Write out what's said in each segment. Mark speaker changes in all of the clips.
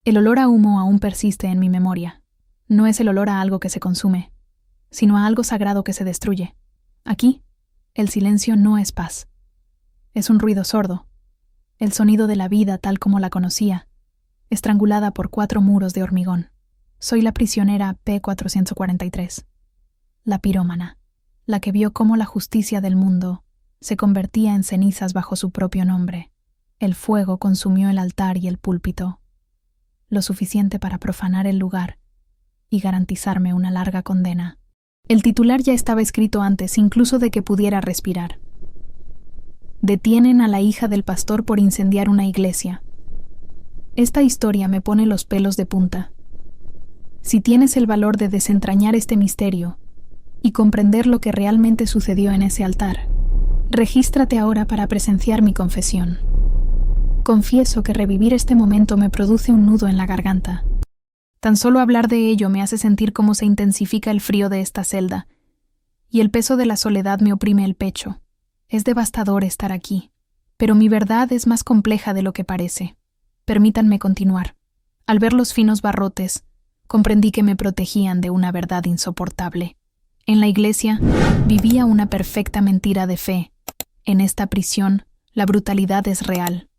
Speaker 1: El olor a humo aún persiste en mi memoria. No es el olor a algo que se consume, sino a algo sagrado que se destruye. Aquí, el silencio no es paz. Es un ruido sordo, el sonido de la vida tal como la conocía, estrangulada por 4 muros de hormigón. Soy la prisionera P-443, la pirómana, la que vio cómo la justicia del mundo se convertía en cenizas bajo su propio nombre. El fuego consumió el altar y el púlpito, lo suficiente para profanar el lugar y garantizarme una larga condena. El titular ya estaba escrito antes, incluso de que pudiera respirar. Detienen a la hija del pastor por incendiar una iglesia. Esta historia me pone los pelos de punta. Si tienes el valor de desentrañar este misterio y comprender lo que realmente sucedió en ese altar, regístrate ahora para presenciar mi confesión. Confieso que revivir este momento me produce un nudo en la garganta. Tan solo hablar de ello me hace sentir cómo se intensifica el frío de esta celda, y el peso de la soledad me oprime el pecho. Es devastador estar aquí, pero mi verdad es más compleja de lo que parece. Permítanme continuar. Al ver los finos barrotes, comprendí que me protegían de una verdad insoportable. En la iglesia vivía una perfecta mentira de fe. En esta prisión, la brutalidad es real.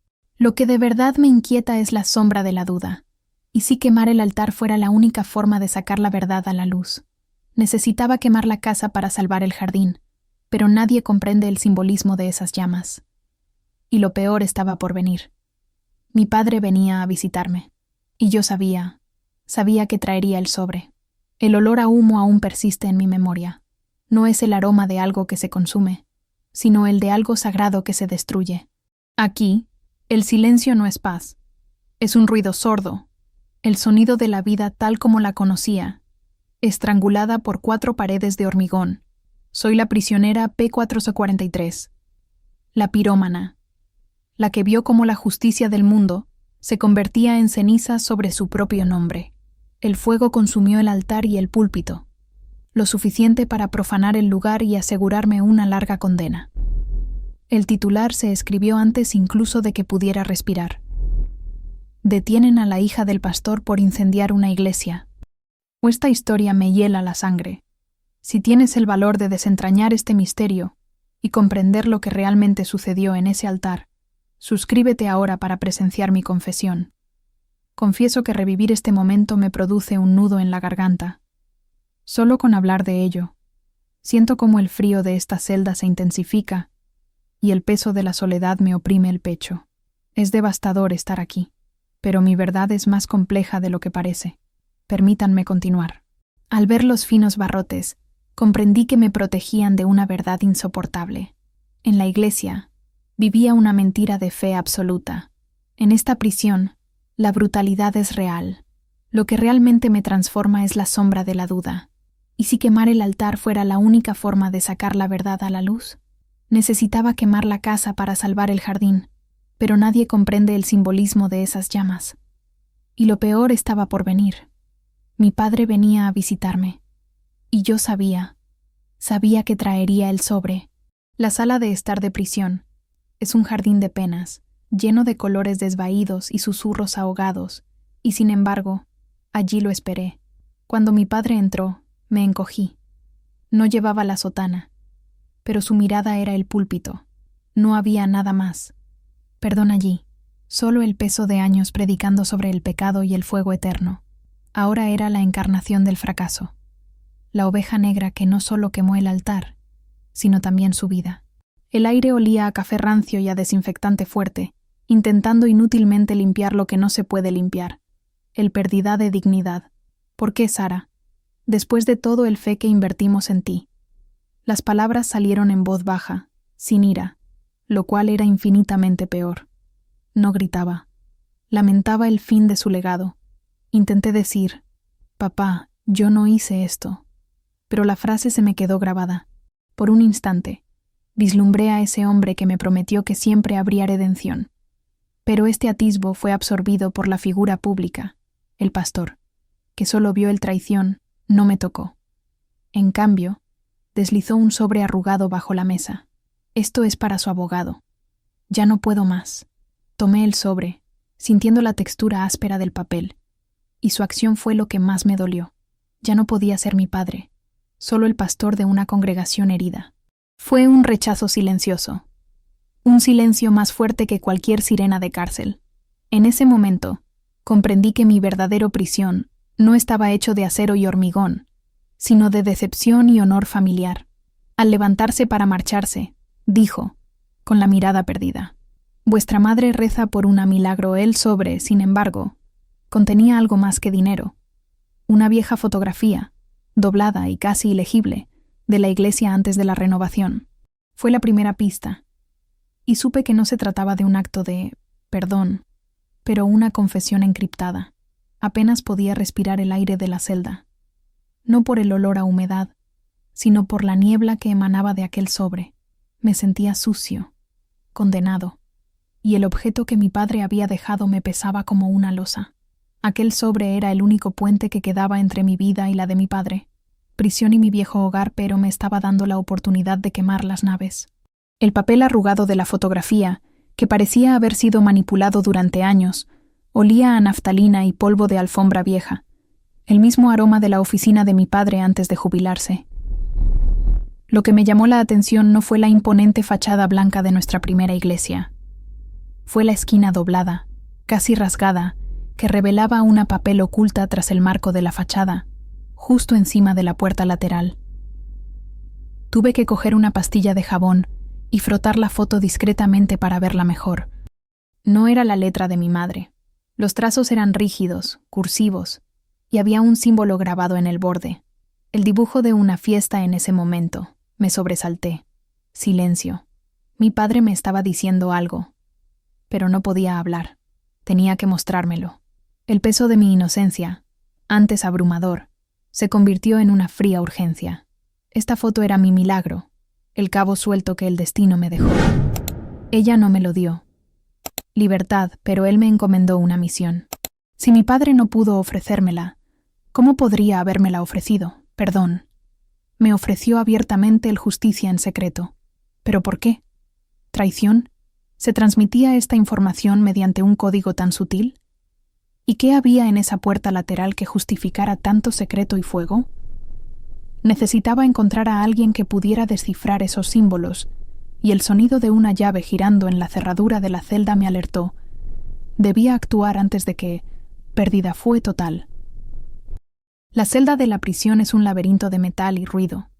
Speaker 1: Lo que de verdad me inquieta es la sombra de la duda. ¿Y si quemar el altar fuera la única forma de sacar la verdad a la luz? Necesitaba quemar la casa para salvar el jardín, pero nadie comprende el simbolismo de esas llamas. Y lo peor estaba por venir. Mi padre venía a visitarme, y yo sabía que traería el sobre. El olor a humo aún persiste en mi memoria. No es el aroma de algo que se consume, sino el de algo sagrado que se destruye. Aquí, el silencio no es paz. Es un ruido sordo, el sonido de la vida tal como la conocía, estrangulada por 4 paredes de hormigón. Soy la prisionera P-443, la pirómana, la que vio cómo la justicia del mundo se convertía en cenizas sobre su propio nombre. El fuego consumió el altar y el púlpito, lo suficiente para profanar el lugar y asegurarme una larga condena. El titular se escribió antes incluso de que pudiera respirar. Detienen a la hija del pastor por incendiar una iglesia. Esta historia me hiela la sangre. Si tienes el valor de desentrañar este misterio y comprender lo que realmente sucedió en ese altar, suscríbete ahora para presenciar mi confesión. Confieso que revivir este momento me produce un nudo en la garganta. Solo con hablar de ello, siento como el frío de esta celda se intensifica y el peso de la soledad me oprime el pecho. Es devastador estar aquí, pero mi verdad es más compleja de lo que parece. Permítanme continuar. Al ver los finos barrotes, comprendí que me protegían de una verdad insoportable. En la iglesia, vivía una mentira de fe absoluta. En esta prisión, la brutalidad es real. Lo que realmente me transforma es la sombra de la duda. ¿Y si quemar el altar fuera la única forma de sacar la verdad a la luz? Necesitaba quemar la casa para salvar el jardín, pero nadie comprende el simbolismo de esas llamas. Y lo peor estaba por venir. Mi padre venía a visitarme, y yo sabía que traería el sobre. La sala de estar de prisión es un jardín de penas, lleno de colores desvaídos y susurros ahogados, y sin embargo, allí lo esperé. Cuando mi padre entró, me encogí. No llevaba la sotana, pero su mirada era el púlpito. No había nada más. Perdón allí, solo el peso de años predicando sobre el pecado y el fuego eterno. Ahora era la encarnación del fracaso, la oveja negra que no solo quemó el altar, sino también su vida. El aire olía a café rancio y a desinfectante fuerte, intentando inútilmente limpiar lo que no se puede limpiar. El pérdida de dignidad. ¿Por qué, Sara? Después de todo el fe que invertimos en ti. Las palabras salieron en voz baja, sin ira, lo cual era infinitamente peor. No gritaba. Lamentaba el fin de su legado. Intenté decir, «Papá, yo no hice esto». Pero la frase se me quedó grabada. Por un instante, vislumbré a ese hombre que me prometió que siempre habría redención. Pero este atisbo fue absorbido por la figura pública, el pastor, que solo vio el traición, no me tocó. En cambio, deslizó un sobre arrugado bajo la mesa. Esto es para su abogado. Ya no puedo más. Tomé el sobre, sintiendo la textura áspera del papel, y su acción fue lo que más me dolió. Ya no podía ser mi padre, solo el pastor de una congregación herida. Fue un rechazo silencioso, un silencio más fuerte que cualquier sirena de cárcel. En ese momento, comprendí que mi verdadero prisión no estaba hecho de acero y hormigón, sino de decepción y honor familiar. Al levantarse para marcharse, dijo, con la mirada perdida: «Vuestra madre reza por un milagro». El sobre, sin embargo, contenía algo más que dinero. Una vieja fotografía, doblada y casi ilegible, de la iglesia antes de la renovación. Fue la primera pista, y supe que no se trataba de un acto de perdón, pero una confesión encriptada. Apenas podía respirar el aire de la celda, no por el olor a humedad, sino por la niebla que emanaba de aquel sobre. Me sentía sucio, condenado, y el objeto que mi padre había dejado me pesaba como una losa. Aquel sobre era el único puente que quedaba entre mi vida y la de mi padre, prisión y mi viejo hogar, pero me estaba dando la oportunidad de quemar las naves. El papel arrugado de la fotografía, que parecía haber sido manipulado durante años, olía a naftalina y polvo de alfombra vieja, el mismo aroma de la oficina de mi padre antes de jubilarse. Lo que me llamó la atención no fue la imponente fachada blanca de nuestra primera iglesia. Fue la esquina doblada, casi rasgada, que revelaba una papel oculta tras el marco de la fachada, justo encima de la puerta lateral. Tuve que coger una pastilla de jabón y frotar la foto discretamente para verla mejor. No era la letra de mi madre. Los trazos eran rígidos, cursivos, y había un símbolo grabado en el borde. El dibujo de una fiesta en ese momento. Me sobresalté. Silencio. Mi padre me estaba diciendo algo, pero no podía hablar. Tenía que mostrármelo. El peso de mi inocencia, antes abrumador, se convirtió en una fría urgencia. Esta foto era mi milagro, el cabo suelto que el destino me dejó. Ella no me lo dio. Libertad, pero él me encomendó una misión. Si mi padre no pudo ofrecérmela, ¿cómo podría habérmela ofrecido? Perdón. Me ofreció abiertamente el justicia en secreto. ¿Pero por qué? ¿Traición? ¿Se transmitía esta información mediante un código tan sutil? ¿Y qué había en esa puerta lateral que justificara tanto secreto y fuego? Necesitaba encontrar a alguien que pudiera descifrar esos símbolos, y el sonido de una llave girando en la cerradura de la celda me alertó. Debía actuar antes de que... Pérdida fue total. La celda de la prisión es un laberinto de metal y ruido,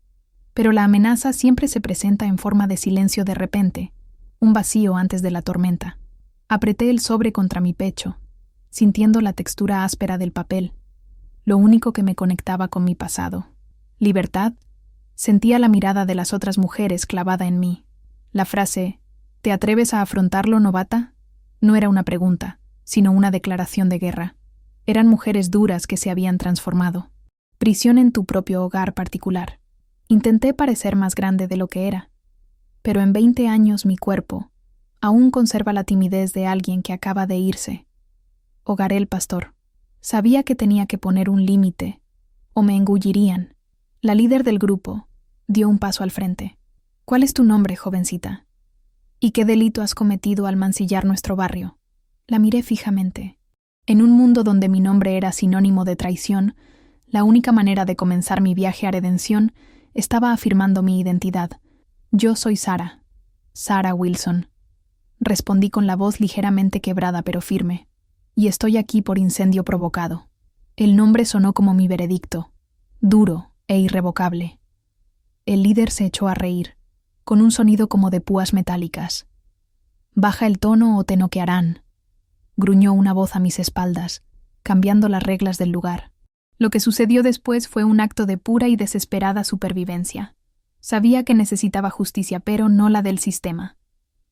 Speaker 1: pero la amenaza siempre se presenta en forma de silencio de repente, un vacío antes de la tormenta. Apreté el sobre contra mi pecho, sintiendo la textura áspera del papel, lo único que me conectaba con mi pasado. ¿Libertad? Sentía la mirada de las otras mujeres clavada en mí. La frase, ¿te atreves a afrontarlo, novata?, no era una pregunta, sino una declaración de guerra. Eran mujeres duras que se habían transformado. Prisión en tu propio hogar particular. Intenté parecer más grande de lo que era, pero en 20 años mi cuerpo aún conserva la timidez de alguien que acaba de irse. Hogaré el pastor. Sabía que tenía que poner un límite, o me engullirían. La líder del grupo dio un paso al frente. ¿Cuál es tu nombre, jovencita? ¿Y qué delito has cometido al mancillar nuestro barrio? La miré fijamente. En un mundo donde mi nombre era sinónimo de traición, la única manera de comenzar mi viaje a redención estaba afirmando mi identidad. Yo soy Sara, Sara Wilson. Respondí con la voz ligeramente quebrada pero firme. Y estoy aquí por incendio provocado. El nombre sonó como mi veredicto, duro e irrevocable. El líder se echó a reír, con un sonido como de púas metálicas. «Baja el tono o te noquearán», gruñó una voz a mis espaldas, cambiando las reglas del lugar. Lo que sucedió después fue un acto de pura y desesperada supervivencia. Sabía que necesitaba justicia, pero no la del sistema,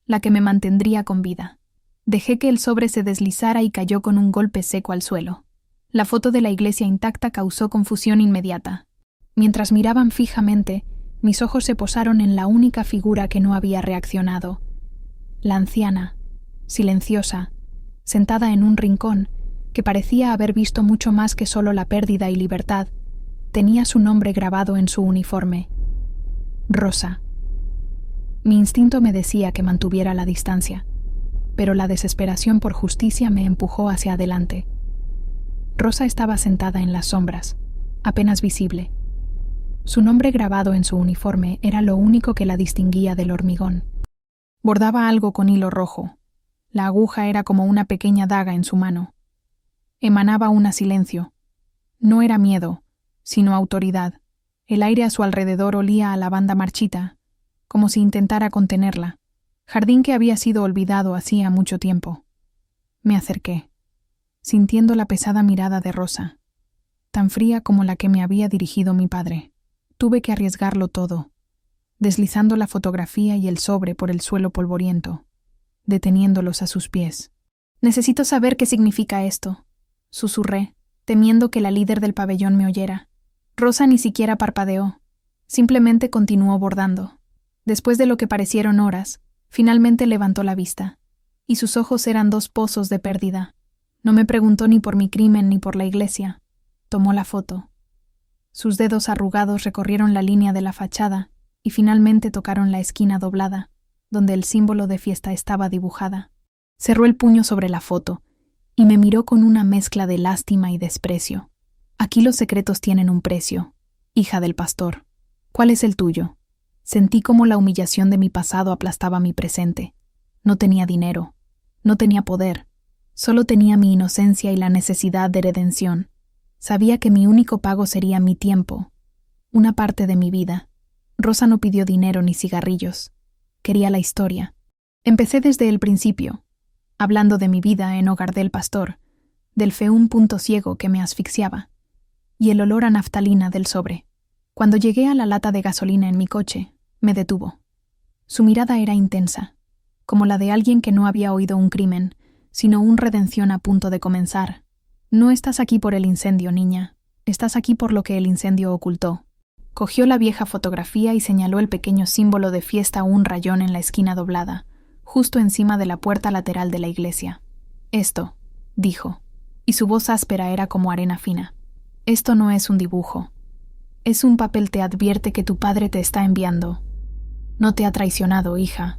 Speaker 1: la que me mantendría con vida. Dejé que el sobre se deslizara y cayó con un golpe seco al suelo. La foto de la iglesia intacta causó confusión inmediata. Mientras miraban fijamente, mis ojos se posaron en la única figura que no había reaccionado. La anciana, silenciosa, sentada en un rincón, que parecía haber visto mucho más que solo la pérdida y libertad, tenía su nombre grabado en su uniforme. Rosa. Mi instinto me decía que mantuviera la distancia. pero la desesperación por justicia me empujó hacia adelante. Rosa estaba sentada en las sombras, apenas visible. Su nombre grabado en su uniforme era lo único que la distinguía del hormigón. Bordaba algo con hilo rojo. La aguja era como una pequeña daga en su mano. Emanaba un silencio. No era miedo, sino autoridad. El aire a su alrededor olía a lavanda marchita, como si intentara contenerla. Jardín que había sido olvidado hacía mucho tiempo. Me acerqué, sintiendo la pesada mirada de Rosa, tan fría como la que me había dirigido mi padre. Tuve que arriesgarlo todo, deslizando la fotografía y el sobre por el suelo polvoriento, deteniéndolos a sus pies. «Necesito saber qué significa esto», susurré, temiendo que la líder del pabellón me oyera. Rosa ni siquiera parpadeó, simplemente continuó bordando. Después de lo que parecieron horas, finalmente levantó la vista, y sus ojos eran dos pozos de pérdida. No me preguntó ni por mi crimen ni por la iglesia. Tomó la foto. Sus dedos arrugados recorrieron la línea de la fachada y finalmente tocaron la esquina doblada, donde el símbolo de fiesta estaba dibujada. Cerró el puño sobre la foto y me miró con una mezcla de lástima y desprecio. «Aquí los secretos tienen un precio, hija del pastor. ¿Cuál es el tuyo?» Sentí como la humillación de mi pasado aplastaba mi presente. No tenía dinero, no tenía poder, solo tenía mi inocencia y la necesidad de redención. Sabía que mi único pago sería mi tiempo, una parte de mi vida. Rosa no pidió dinero ni cigarrillos. Quería la historia. Empecé desde el principio, hablando de mi vida en Hogar del Pastor, del feum punto ciego que me asfixiaba, y el olor a naftalina del sobre. Cuando llegué a la lata de gasolina en mi coche, me detuvo. Su mirada era intensa, como la de alguien que no había oído un crimen, sino una redención a punto de comenzar. «No estás aquí por el incendio, niña. Estás aquí por lo que el incendio ocultó». Cogió la vieja fotografía y señaló el pequeño símbolo de fiesta, un rayón en la esquina doblada, justo encima de la puerta lateral de la iglesia. «Esto», dijo, y su voz áspera era como arena fina. «Esto no es un dibujo. Es un papel, te advierte que tu padre te está enviando. No te ha traicionado, hija.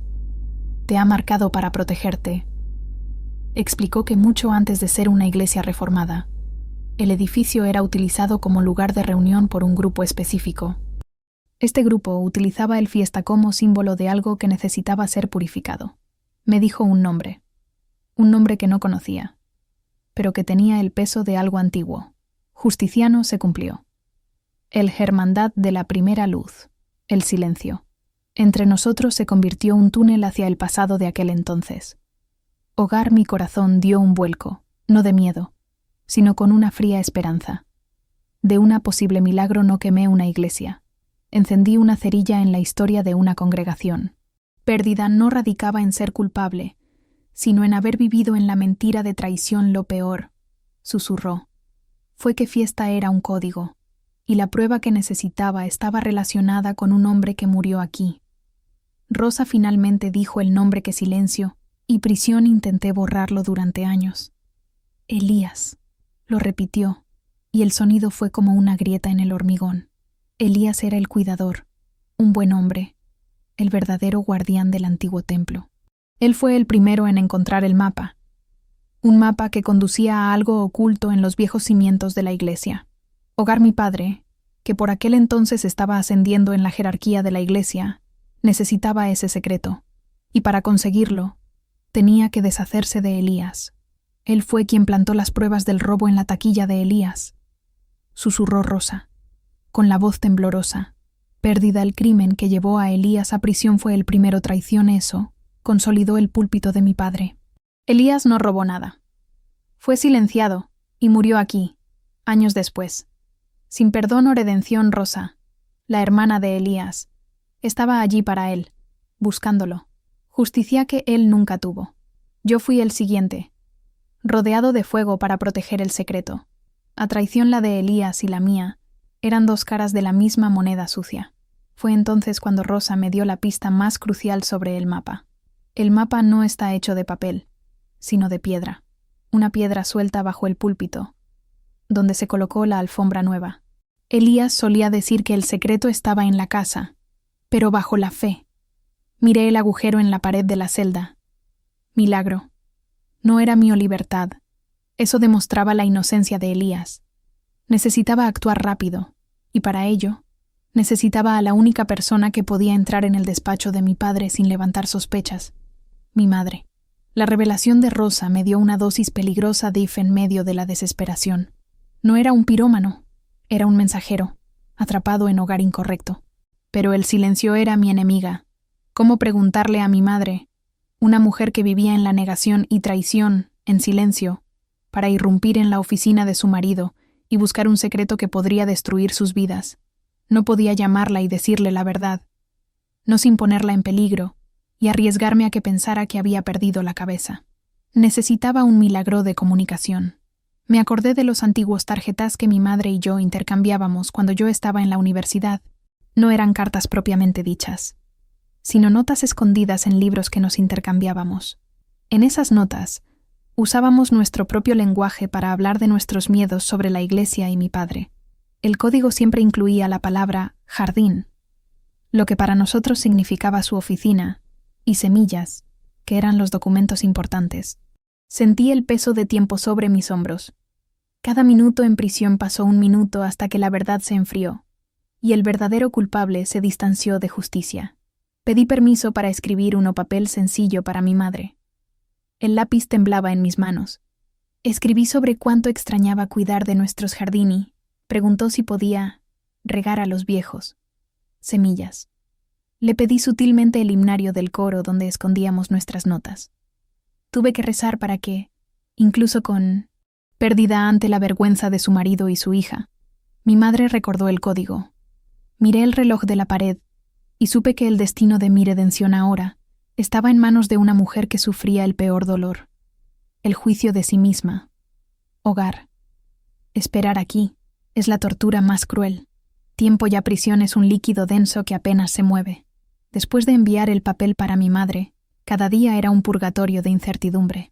Speaker 1: Te ha marcado para protegerte». Explicó que mucho antes de ser una iglesia reformada, el edificio era utilizado como lugar de reunión por un grupo específico. Este grupo utilizaba el fiesta como símbolo de algo que necesitaba ser purificado. Me dijo un nombre que no conocía, pero que tenía el peso de algo antiguo. Justiciano se cumplió. El Hermandad de la Primera Luz, el silencio. Entre nosotros se convirtió un túnel hacia el pasado de aquel entonces. Hogar, mi corazón dio un vuelco, no de miedo, sino con una fría esperanza. De un posible milagro no quemé una iglesia. Encendí una cerilla en la historia de una congregación. Pérdida no radicaba en ser culpable, sino en haber vivido en la mentira de traición lo peor, susurró. Fue que fiesta era un código, y la prueba que necesitaba estaba relacionada con un hombre que murió aquí. Rosa finalmente dijo el nombre que silencio y prisión intenté borrarlo durante años. Elías, lo repitió, y el sonido fue como una grieta en el hormigón. Elías era el cuidador, un buen hombre, el verdadero guardián del antiguo templo. Él fue el primero en encontrar el mapa, un mapa que conducía a algo oculto en los viejos cimientos de la iglesia. Hogar, mi padre, que por aquel entonces estaba ascendiendo en la jerarquía de la iglesia, necesitaba ese secreto, y para conseguirlo, tenía que deshacerse de Elías. Él fue quien plantó las pruebas del robo en la taquilla de Elías, susurró Rosa, con la voz temblorosa. Pérdida, el crimen que llevó a Elías a prisión fue el primero, traición, eso consolidó el púlpito de mi padre. Elías no robó nada. Fue silenciado y murió aquí, años después. Sin perdón o redención, Rosa, la hermana de Elías, estaba allí para él, buscándolo. Justicia que él nunca tuvo. Yo fui el siguiente, rodeado de fuego para proteger el secreto. A traición, la de Elías y la mía eran dos caras de la misma moneda sucia. Fue entonces cuando Rosa me dio la pista más crucial sobre el mapa. El mapa no está hecho de papel, sino de piedra. Una piedra suelta bajo el púlpito, donde se colocó la alfombra nueva. Elías solía decir que el secreto estaba en la casa, pero bajo la fe. Miré el agujero en la pared de la celda. Milagro. No era mi libertad. Eso demostraba la inocencia de Elías. Necesitaba actuar rápido, y para ello, necesitaba a la única persona que podía entrar en el despacho de mi padre sin levantar sospechas: mi madre. La revelación de Rosa me dio una dosis peligrosa de if en medio de la desesperación. No era un pirómano, era un mensajero, atrapado en hogar incorrecto. Pero el silencio era mi enemiga. ¿Cómo preguntarle a mi madre, una mujer que vivía en la negación y traición, en silencio, para irrumpir en la oficina de su marido y buscar un secreto que podría destruir sus vidas? No podía llamarla y decirle la verdad, no sin ponerla en peligro y arriesgarme a que pensara que había perdido la cabeza. Necesitaba un milagro de comunicación. Me acordé de los antiguos tarjetas que mi madre y yo intercambiábamos cuando yo estaba en la universidad. No eran cartas propiamente dichas, sino notas escondidas en libros que nos intercambiábamos. En esas notas, usábamos nuestro propio lenguaje para hablar de nuestros miedos sobre la iglesia y mi padre. El código siempre incluía la palabra jardín, lo que para nosotros significaba su oficina, y semillas, que eran los documentos importantes. Sentí el peso de tiempo sobre mis hombros. Cada minuto en prisión pasó un minuto hasta que la verdad se enfrió, y el verdadero culpable se distanció de justicia. Pedí permiso para escribir un papel sencillo para mi madre. El lápiz temblaba en mis manos. Escribí sobre cuánto extrañaba cuidar de nuestros jardini. Preguntó si podía regar a los viejos. Semillas. Le pedí sutilmente el himnario del coro donde escondíamos nuestras notas. Tuve que rezar para que, incluso con pérdida ante la vergüenza de su marido y su hija, mi madre recordó el código. Miré el reloj de la pared y supe que el destino de mi redención ahora estaba en manos de una mujer que sufría el peor dolor, el juicio de sí misma. Hogar. Esperar aquí es la tortura más cruel. Tiempo y prisión es un líquido denso que apenas se mueve. Después de enviar el papel para mi madre, cada día era un purgatorio de incertidumbre.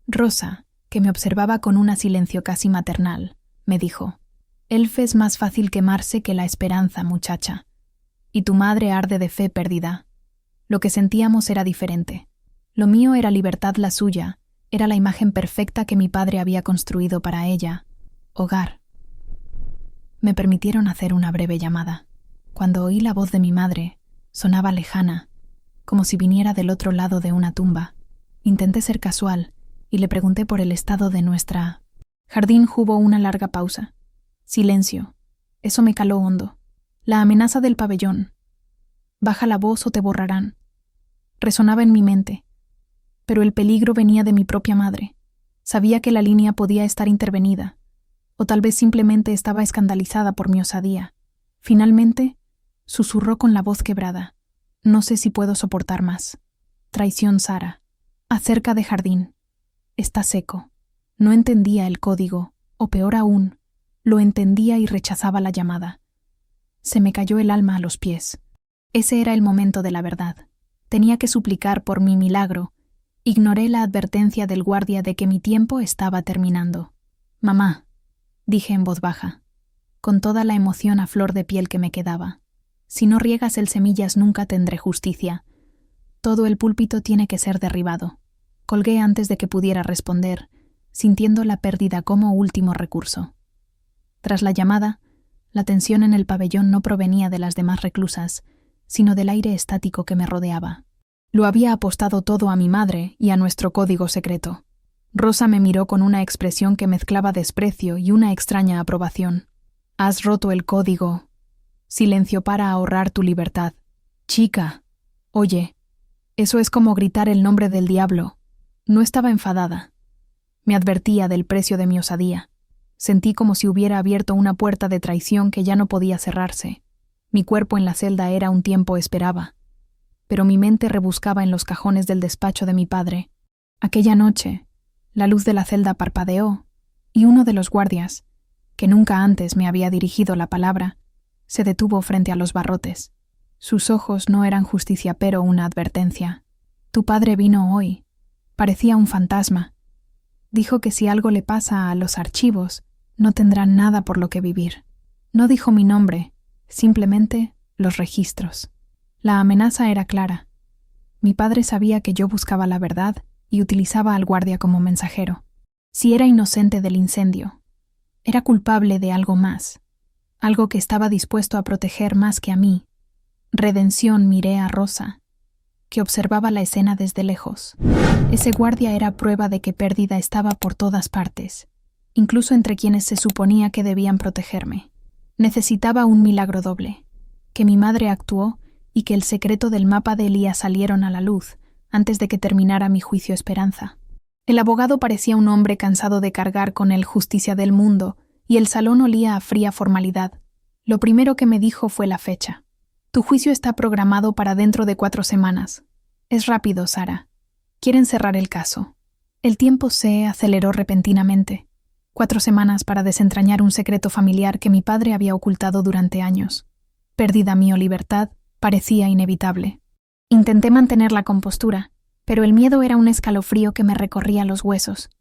Speaker 1: Rosa, que me observaba con un silencio casi maternal, me dijo: «Elfe es más fácil quemarse que la esperanza, muchacha. Y tu madre arde de fe perdida». Lo que sentíamos era diferente. Lo mío era libertad, la suya era la imagen perfecta que mi padre había construido para ella. Hogar. Me permitieron hacer una breve llamada. Cuando oí la voz de mi madre, sonaba lejana, como si viniera del otro lado de una tumba. Intenté ser casual y le pregunté por el estado de nuestra jardín. Hubo una larga pausa. Silencio. Eso me caló hondo. La amenaza del pabellón. Baja la voz o te borrarán. Resonaba en mi mente. Pero el peligro venía de mi propia madre. Sabía que la línea podía estar intervenida, o tal vez simplemente estaba escandalizada por mi osadía. Finalmente, susurró con la voz quebrada: «No sé si puedo soportar más. Traición, Sara. Acerca de jardín. Está seco». No entendía el código, o peor aún, lo entendía y rechazaba la llamada. Se me cayó el alma a los pies. Ese era el momento de la verdad. Tenía que suplicar por mi milagro. Ignoré la advertencia del guardia de que mi tiempo estaba terminando. «Mamá», dije en voz baja, con toda la emoción a flor de piel que me quedaba, «si no riegas el semillas nunca tendré justicia. Todo el púlpito tiene que ser derribado». Colgué antes de que pudiera responder, sintiendo la pérdida como último recurso. Tras la llamada, la tensión en el pabellón no provenía de las demás reclusas, sino del aire estático que me rodeaba. Lo había apostado todo a mi madre y a nuestro código secreto. Rosa me miró con una expresión que mezclaba desprecio y una extraña aprobación. «Has roto el código. Silencio para ahorrar tu libertad. Chica, oye, eso es como gritar el nombre del diablo». No estaba enfadada. Me advertía del precio de mi osadía. Sentí como si hubiera abierto una puerta de traición que ya no podía cerrarse. Mi cuerpo en la celda era un tiempo esperaba, pero mi mente rebuscaba en los cajones del despacho de mi padre. Aquella noche, la luz de la celda parpadeó y uno de los guardias, que nunca antes me había dirigido la palabra, se detuvo frente a los barrotes. Sus ojos no eran justicia, pero una advertencia. «Tu padre vino hoy. Parecía un fantasma. Dijo que si algo le pasa a los archivos, no tendrán nada por lo que vivir». No dijo mi nombre, simplemente los registros. La amenaza era clara. Mi padre sabía que yo buscaba la verdad y utilizaba al guardia como mensajero. Si era inocente del incendio, era culpable de algo más, algo que estaba dispuesto a proteger más que a mí. Redención. Miré a Rosa, que observaba la escena desde lejos. Ese guardia era prueba de que Pérdida estaba por todas partes, incluso entre quienes se suponía que debían protegerme. Necesitaba un milagro doble, que mi madre actuó y que el secreto del mapa de Elías salieron a la luz antes de que terminara mi juicio Esperanza. El abogado parecía un hombre cansado de cargar con el justicia del mundo y el salón olía a fría formalidad. Lo primero que me dijo fue la fecha. Tu juicio está programado para dentro de 4 semanas. Es rápido, Sara. Quieren cerrar el caso. El tiempo se aceleró repentinamente. 4 semanas para desentrañar un secreto familiar que mi padre había ocultado durante años. Pérdida mi libertad parecía inevitable. Intenté mantener la compostura, pero el miedo era un escalofrío que me recorría los huesos.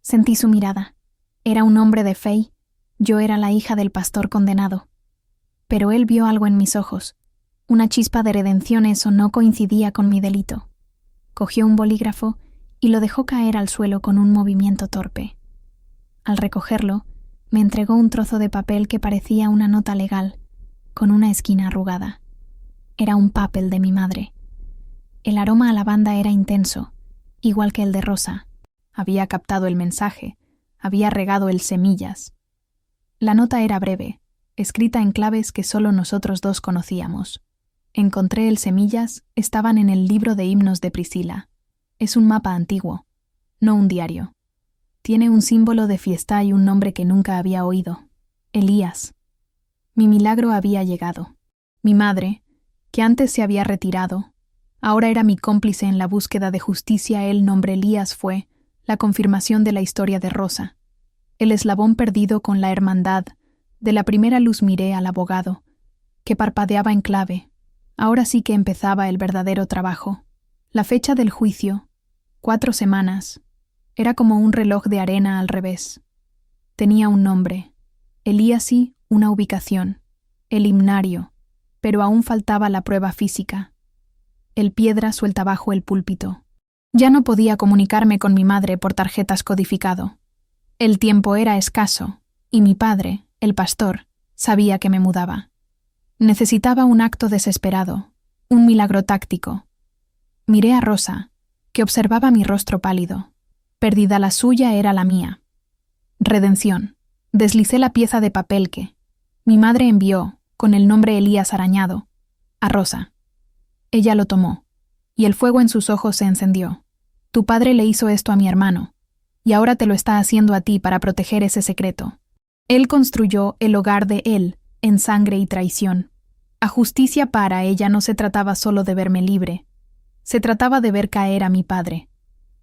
Speaker 1: Sentí su mirada. Era un hombre de fe. Yo era la hija del pastor condenado. Pero él vio algo en mis ojos. Una chispa de redención. Eso no coincidía con mi delito. Cogió un bolígrafo y lo dejó caer al suelo con un movimiento torpe. Al recogerlo, me entregó un trozo de papel que parecía una nota legal, con una esquina arrugada. Era un papel de mi madre. El aroma a lavanda era intenso, igual que el de Rosa. Había captado el mensaje, había regado el semillas. La nota era breve, escrita en claves que solo nosotros dos conocíamos. Encontré el semillas, estaban en el libro de himnos de Priscila. Es un mapa antiguo, no un diario. Tiene un símbolo de fiesta y un nombre que nunca había oído. Elías. Mi milagro había llegado. Mi madre, que antes se había retirado, ahora era mi cómplice en la búsqueda de justicia. El nombre Elías fue la confirmación de la historia de Rosa. El eslabón perdido con la hermandad. De la primera luz miré al abogado, que parpadeaba en clave. Ahora sí que empezaba el verdadero trabajo. La fecha del juicio, 4 semanas, era como un reloj de arena al revés. Tenía un nombre, Elíasi, una ubicación, el himnario, pero aún faltaba la prueba física. El piedra suelta bajo el púlpito. Ya no podía comunicarme con mi madre por tarjetas codificado. El tiempo era escaso, y mi padre, el pastor, sabía que me mudaba. Necesitaba un acto desesperado, un milagro táctico. Miré a Rosa, que observaba mi rostro pálido. Pérdida la suya era la mía. Redención. Deslicé la pieza de papel que mi madre envió, con el nombre Elías arañado, a Rosa. Ella lo tomó, y el fuego en sus ojos se encendió. Tu padre le hizo esto a mi hermano, y ahora te lo está haciendo a ti para proteger ese secreto. Él construyó el hogar de él en sangre y traición. A justicia para ella no se trataba solo de verme libre, se trataba de ver caer a mi padre.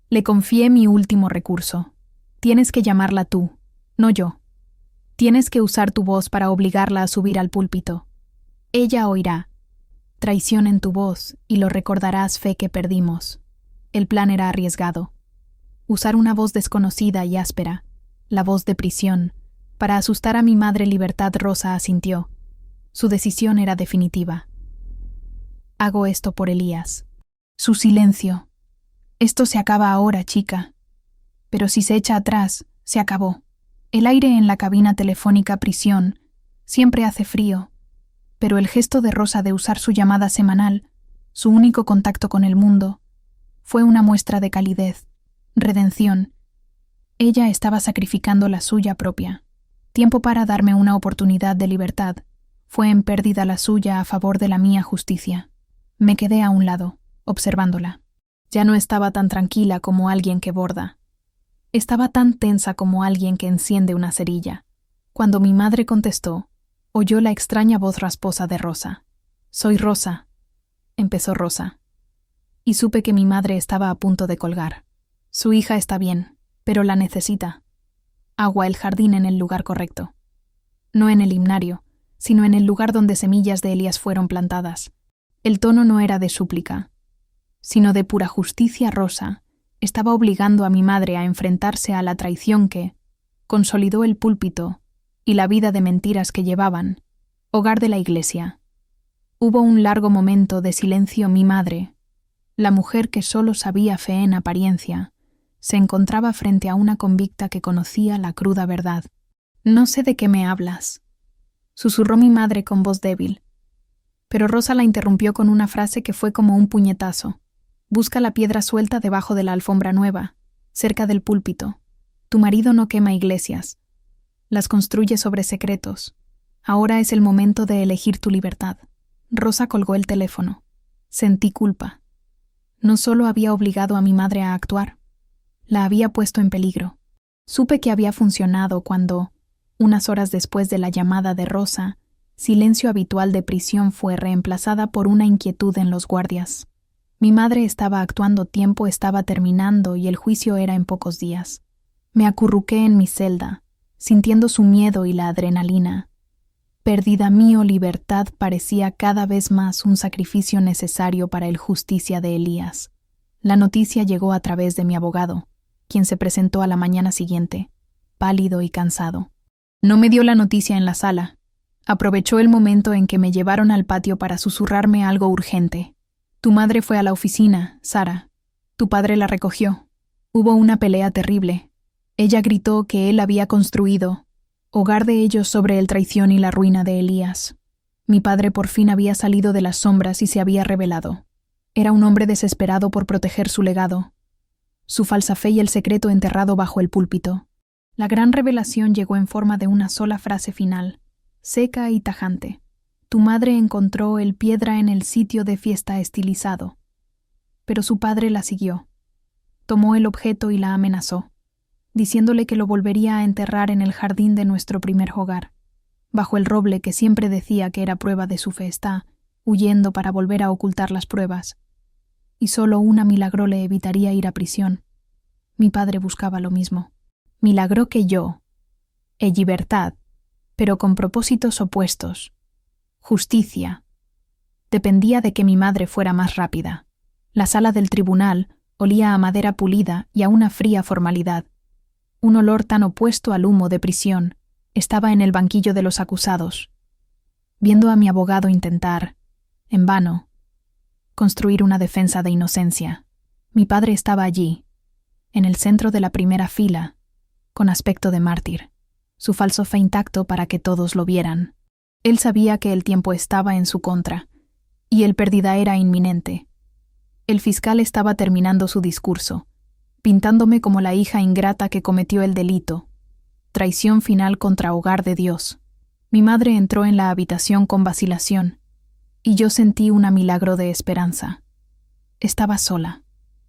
Speaker 1: Le confié mi último recurso. Tienes que llamarla tú, no yo. Tienes que usar tu voz para obligarla a subir al púlpito. Ella oirá. Traición en tu voz y lo recordarás, fe que perdimos. El plan era arriesgado. Usar una voz desconocida y áspera, la voz de prisión, para asustar a mi madre. Libertad. Rosa asintió. Su decisión era definitiva. Hago esto por Elías. Su silencio. Esto se acaba ahora, chica. Pero si se echa atrás, se acabó. El aire en la cabina telefónica prisión siempre hace frío, pero el gesto de Rosa de usar su llamada semanal, su único contacto con el mundo, fue una muestra de calidez, redención. Ella estaba sacrificando la suya propia. Tiempo para darme una oportunidad de libertad. Fue en pérdida la suya a favor de la mía justicia. Me quedé a un lado, observándola. Ya no estaba tan tranquila como alguien que borda. Estaba tan tensa como alguien que enciende una cerilla. Cuando mi madre contestó, oyó la extraña voz rasposa de Rosa. «Soy Rosa», empezó Rosa. Y supe que mi madre estaba a punto de colgar. Su hija está bien, pero la necesita. Agua el jardín en el lugar correcto. No en el himnario, sino en el lugar donde semillas de Elías fueron plantadas. El tono no era de súplica, sino de pura justicia. Rosa estaba obligando a mi madre a enfrentarse a la traición que consolidó el púlpito y la vida de mentiras que llevaban, hogar de la iglesia. Hubo un largo momento de silencio. Mi madre, La mujer que solo sabía fe en apariencia se encontraba frente a una convicta que conocía la cruda verdad. «No sé de qué me hablas», susurró mi madre con voz débil. Pero Rosa la interrumpió con una frase que fue como un puñetazo. «Busca la piedra suelta debajo de la alfombra nueva, cerca del púlpito. Tu marido no quema iglesias. Las construye sobre secretos. Ahora es el momento de elegir tu libertad». Rosa colgó el teléfono. Sentí culpa. No solo había obligado a mi madre a actuar, la había puesto en peligro. Supe que había funcionado cuando, unas horas después de la llamada de Rosa, silencio habitual de prisión fue reemplazada por una inquietud en los guardias. Mi madre estaba actuando, tiempo estaba terminando y el juicio era en pocos días. Me acurruqué en mi celda, sintiendo su miedo y la adrenalina. Perdida mío, libertad parecía cada vez más un sacrificio necesario para el justicia de Elías. La noticia llegó a través de mi abogado, quien se presentó a la mañana siguiente, pálido y cansado. No me dio la noticia en la sala. Aprovechó el momento en que me llevaron al patio para susurrarme algo urgente. «Tu madre fue a la oficina, Sara. Tu padre la recogió. Hubo una pelea terrible. Ella gritó que él había construido hogar de ellos sobre el traición y la ruina de Elías. Mi padre por fin había salido de las sombras y se había revelado. Era un hombre desesperado por proteger su legado, su falsa fe y el secreto enterrado bajo el púlpito». La gran revelación llegó en forma de una sola frase final, seca y tajante. «Tu madre encontró el piedra en el sitio de fiesta estilizado». Pero su padre la siguió. Tomó el objeto y la amenazó, diciéndole que lo volvería a enterrar en el jardín de nuestro primer hogar, bajo el roble que siempre decía que era prueba de su fe. Está huyendo para volver a ocultar las pruebas. Y solo una milagro le evitaría ir a prisión. Mi padre buscaba lo mismo. Milagro que yo. Libertad, pero con propósitos opuestos. Justicia. Dependía de que mi madre fuera más rápida. La sala del tribunal olía a madera pulida y a una fría formalidad. Un olor tan opuesto al humo de prisión estaba en el banquillo de los acusados. Viendo a mi abogado intentar, en vano, construir una defensa de inocencia, mi padre estaba allí, en el centro de la primera fila, con aspecto de mártir, su falso fe intacto para que todos lo vieran. Él sabía que el tiempo estaba en su contra, y el pérdida era inminente. El fiscal estaba terminando su discurso, pintándome como la hija ingrata que cometió el delito, traición final contra hogar de Dios. Mi madre entró en la habitación con vacilación, y yo sentí un milagro de esperanza. Estaba sola,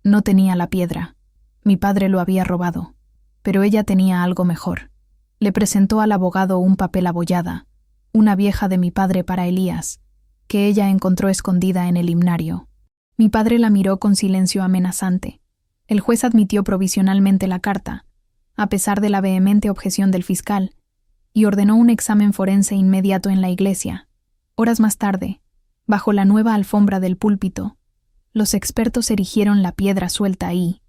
Speaker 1: no tenía la piedra, mi padre lo había robado, pero ella tenía algo mejor. Le presentó al abogado un papel abollada, una vieja de mi padre para Elías, que ella encontró escondida en el himnario. Mi padre la miró con silencio amenazante. El juez admitió provisionalmente la carta, a pesar de la vehemente objeción del fiscal, y ordenó un examen forense inmediato en la iglesia. Horas más tarde, bajo la nueva alfombra del púlpito, los expertos erigieron la piedra suelta y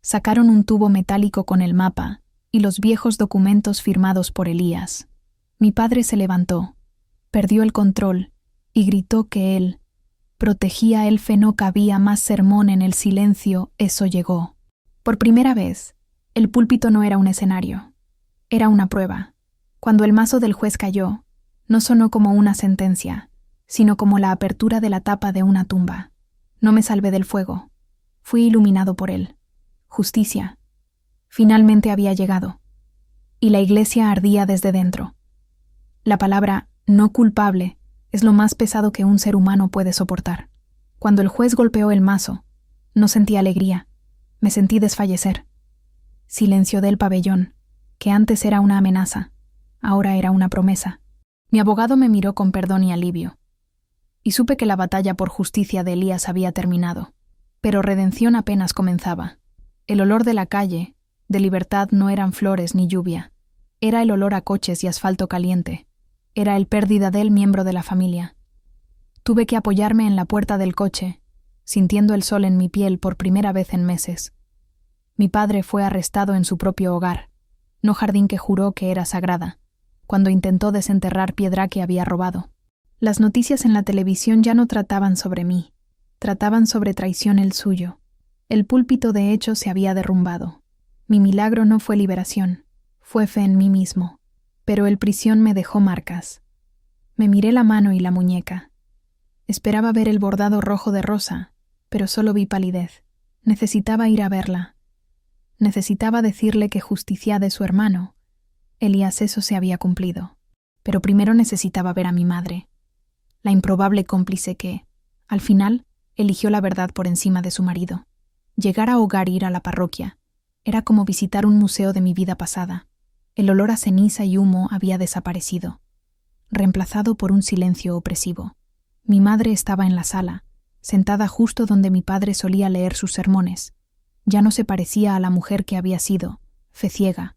Speaker 1: sacaron un tubo metálico con el mapa y los viejos documentos firmados por Elías. Mi padre se levantó, perdió el control y gritó que él protegía el fe. No cabía más sermón en el silencio. Eso llegó. Por primera vez, el púlpito no era un escenario, era una prueba. Cuando el mazo del juez cayó, no sonó como una sentencia, sino como la apertura de la tapa de una tumba. No me salvé del fuego, fui iluminado por él. Justicia. Finalmente había llegado, y la iglesia ardía desde dentro. La palabra no culpable es lo más pesado que un ser humano puede soportar. Cuando el juez golpeó el mazo, no sentí alegría, me sentí desfallecer. Silencio del pabellón, que antes era una amenaza, ahora era una promesa. Mi abogado me miró con perdón y alivio, y supe que la batalla por justicia de Elías había terminado, pero redención apenas comenzaba. El olor de la calle, de libertad, no eran flores ni lluvia, era el olor a coches y asfalto caliente. Era el pérdida del miembro de la familia. Tuve que apoyarme en la puerta del coche, sintiendo el sol en mi piel por primera vez en meses. Mi padre fue arrestado en su propio hogar, no jardín que juró que era sagrada, cuando intentó desenterrar piedra que había robado. Las noticias en la televisión ya no trataban sobre mí. Trataban sobre traición el suyo. El púlpito de hecho se había derrumbado. Mi milagro no fue liberación, fue fe en mí mismo. Pero el prisión me dejó marcas. Me miré la mano y la muñeca. Esperaba ver el bordado rojo de rosa, pero solo vi palidez. Necesitaba ir a verla. Necesitaba decirle que justicia de su hermano. Elías, eso se había cumplido. Pero primero necesitaba ver a mi madre, la improbable cómplice que, al final, eligió la verdad por encima de su marido. Llegar a hogar e ir a la parroquia era como visitar un museo de mi vida pasada. El olor a ceniza y humo había desaparecido, reemplazado por un silencio opresivo. Mi madre estaba en la sala, sentada justo donde mi padre solía leer sus sermones. Ya no se parecía a la mujer que había sido, fe ciega.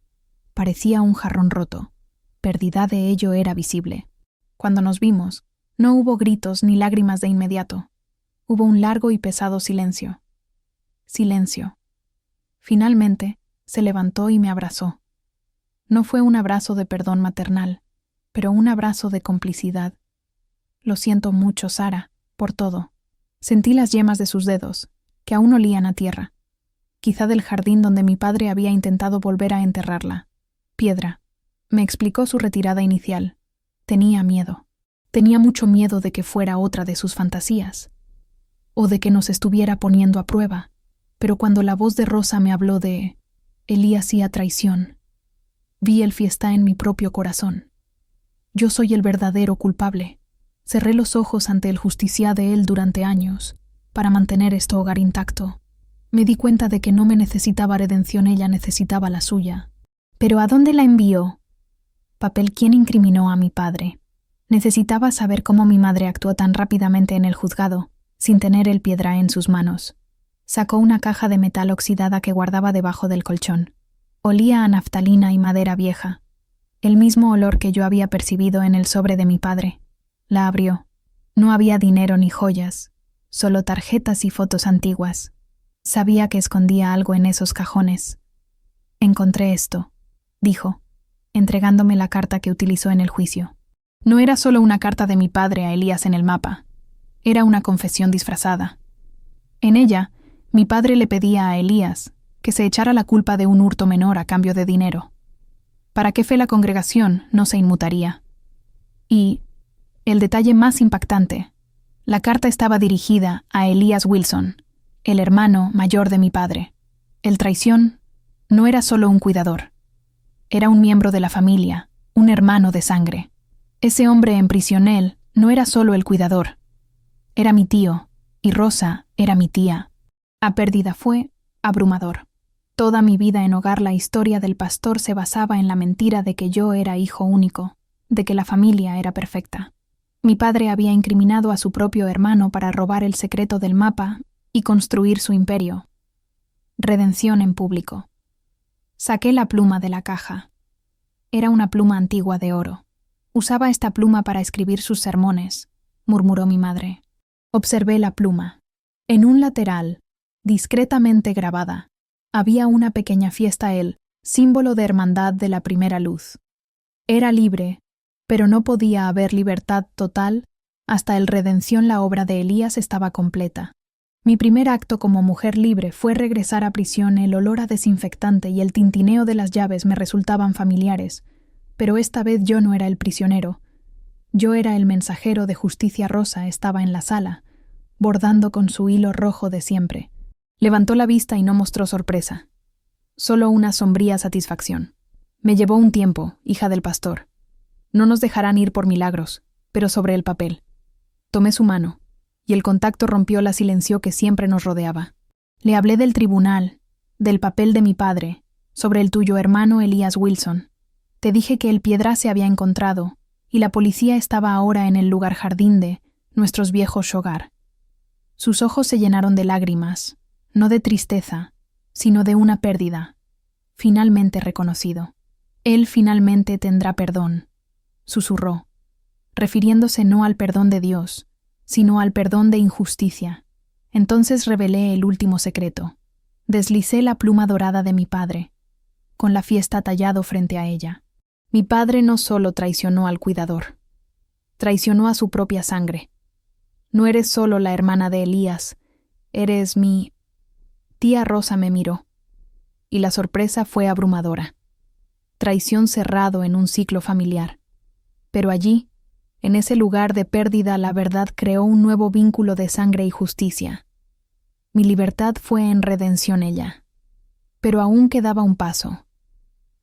Speaker 1: Parecía un jarrón roto. Pérdida de ello era visible. Cuando nos vimos, no hubo gritos ni lágrimas de inmediato. Hubo un largo y pesado silencio. Silencio. Finalmente, se levantó y me abrazó. No fue un abrazo de perdón maternal, pero un abrazo de complicidad. Lo siento mucho, Sara, por todo. Sentí las yemas de sus dedos, que aún olían a tierra. Quizá del jardín donde mi padre había intentado volver a enterrarla. Piedra. Me explicó su retirada inicial. Tenía miedo. Tenía mucho miedo de que fuera otra de sus fantasías, o de que nos estuviera poniendo a prueba. Pero cuando la voz de Rosa me habló de Elías y a traición, vi el fiesta en mi propio corazón. Yo soy el verdadero culpable. Cerré los ojos ante el justicia de él durante años, para mantener este hogar intacto. Me di cuenta de que no me necesitaba redención, ella necesitaba la suya. ¿Pero a dónde la envió? Papel, ¿quién incriminó a mi padre? Necesitaba saber cómo mi madre actuó tan rápidamente en el juzgado, sin tener el piedra en sus manos. Sacó una caja de metal oxidada que guardaba debajo del colchón. Olía a naftalina y madera vieja, el mismo olor que yo había percibido en el sobre de mi padre. La abrió. No había dinero ni joyas, solo tarjetas y fotos antiguas. Sabía que escondía algo en esos cajones. Encontré esto, dijo, entregándome la carta que utilizó en el juicio. No era solo una carta de mi padre a Elías en el mapa. Era una confesión disfrazada. En ella, mi padre le pedía a Elías que se echara la culpa de un hurto menor a cambio de dinero. ¿Para qué fe la congregación no se inmutaría? Y, el detalle más impactante, la carta estaba dirigida a Elías Wilson, el hermano mayor de mi padre. El traición no era solo un cuidador. Era un miembro de la familia, un hermano de sangre. Ese hombre en prisión no era solo el cuidador. Era mi tío, y Rosa era mi tía. La pérdida fue abrumador. Toda mi vida en hogar la historia del pastor se basaba en la mentira de que yo era hijo único, de que la familia era perfecta. Mi padre había incriminado a su propio hermano para robar el secreto del mapa y construir su imperio. Redención en público. Saqué la pluma de la caja. Era una pluma antigua de oro. Usaba esta pluma para escribir sus sermones, murmuró mi madre. Observé la pluma. En un lateral, discretamente grabada, había una pequeña fiesta, el símbolo de hermandad de la primera luz. Era libre, pero no podía haber libertad total hasta el redención. La obra de Elías estaba completa. Mi primer acto como mujer libre fue regresar a prisión. El olor a desinfectante y el tintineo de las llaves me resultaban familiares, pero esta vez yo no era el prisionero. Yo era el mensajero de justicia. Rosa estaba en la sala, bordando con su hilo rojo de siempre. Levantó la vista y no mostró sorpresa, solo una sombría satisfacción. Me llevó un tiempo, hija del pastor. No nos dejarán ir por milagros, pero sobre el papel. Tomé su mano, y el contacto rompió la silencio que siempre nos rodeaba. Le hablé del tribunal, del papel de mi padre, sobre el tuyo hermano Elías Wilson. Te dije que el piedra se había encontrado, y la policía estaba ahora en el lugar jardín de nuestros viejos hogar. Sus ojos se llenaron de lágrimas, no de tristeza, sino de una pérdida, finalmente reconocido. Él finalmente tendrá perdón, susurró, refiriéndose no al perdón de Dios, sino al perdón de injusticia. Entonces revelé el último secreto. Deslicé la pluma dorada de mi padre, con la fiesta tallado frente a ella. Mi padre no solo traicionó al cuidador, traicionó a su propia sangre. No eres solo la hermana de Elías, eres mi... Tía Rosa me miró, y la sorpresa fue abrumadora. Traición cerrado en un ciclo familiar. Pero allí, en ese lugar de pérdida, la verdad creó un nuevo vínculo de sangre y justicia. Mi libertad fue en redención ella. Pero aún quedaba un paso.